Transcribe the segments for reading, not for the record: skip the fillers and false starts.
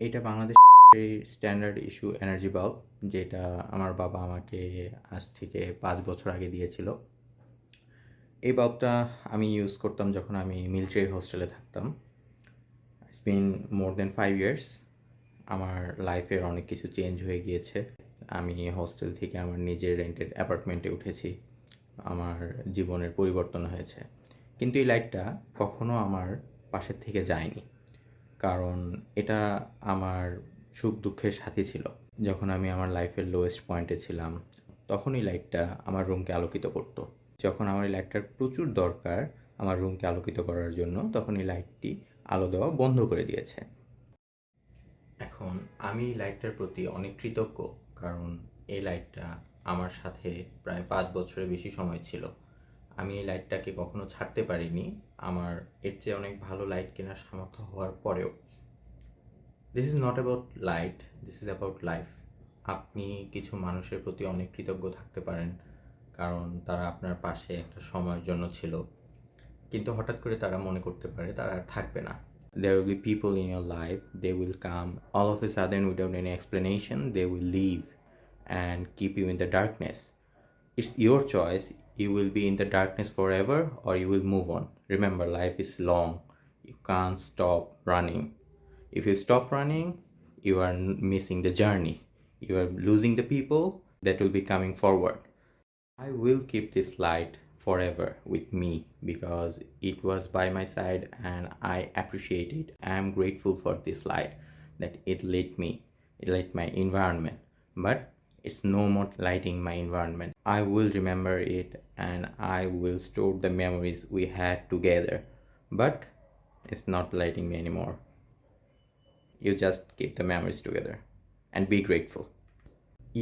এটা বাংলাদেশের standard issue energy bulb, যেটা আমার বাবা আমাকে আজ থেকে 5 বছর আগে দিয়েছিল। এই বাল্বটা আমি ইউজ করতাম যখন আমি মিলিটারি হোস্টেলে থাকতাম। It's been more than 5 years. আমার লাইফের অনেক কিছু চেঞ্জ হয়ে গিয়েছে। আমি হোস্টেল থেকে আমার নিজের রেন্টেড অ্যাপার্টমেন্টে উঠেছি। আমার জীবনের পরিবর্তন হয়েছে, কিন্তু এই লাইটটা কখনো আমার পাশের থেকে যায়নি, কারণ এটা আমার সুখ দুঃখের সাথী ছিল। যখন আমি আমার লাইফের লোয়েস্ট পয়েন্টে ছিলাম, তখন এই লাইটটা আমার রুমকে আলোকিত করতো। যখন আমার এই লাইটটার প্রচুর দরকার আমার রুমকে আলোকিত করার জন্য, তখন এই লাইটটি আলো দেওয়া বন্ধ করে দিয়েছে। এখন আমি এই লাইটটার প্রতি অনেক কৃতজ্ঞ, কারণ এই লাইটটা আমার সাথে প্রায় 5 বছরের বেশি সময় ছিল। আমি এই লাইটটাকে কখনো ছাড়তে পারিনি, আমার এর চেয়ে অনেক ভালো লাইট কেনার সামর্থ্য হওয়ার পরেও। This is not about light, this is about life. আপনি কিছু মানুষের প্রতি অনেক কৃতজ্ঞ থাকতে পারেন, কারণ তারা আপনার পাশে একটা সময়ের জন্য ছিল, কিন্তু হঠাৎ করে তারা মনে করতে পারে তারা আর থাকবে না। There will be people in your life, they will come all of a sudden without any explanation, they will leave and keep you in the darkness. It's your choice, you will be in the darkness forever or you will move on. Remember, life is long, you can't stop running. If you stop running, you are missing the journey, you are losing the people that will be coming forward. I will keep this light forever with me because it was by my side and I appreciate it. I am grateful for this light that it lit my environment, but it's no more lighting my environment. I will remember it and I will store the memories we had together, but it's not lighting me anymore. You just keep the memories together and be grateful.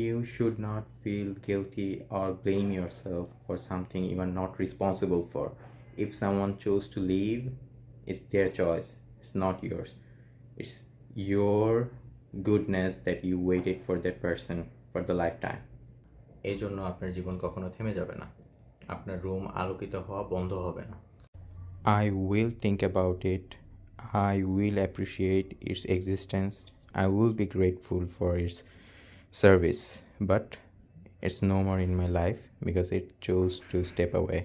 You should not feel guilty or blame yourself for something you are not responsible for. If someone chose to leave, it's their choice, it's not yours. It's your goodness that you waited for that person for the lifetime. এই জন্য আপনার জীবন কখনো থেমে যাবে না, আপনার room আলোকিত হওয়া বন্ধ হবে না। I will think about it, I will appreciate its existence, I will be grateful for its service, but it's no more in my life because it chose to step away.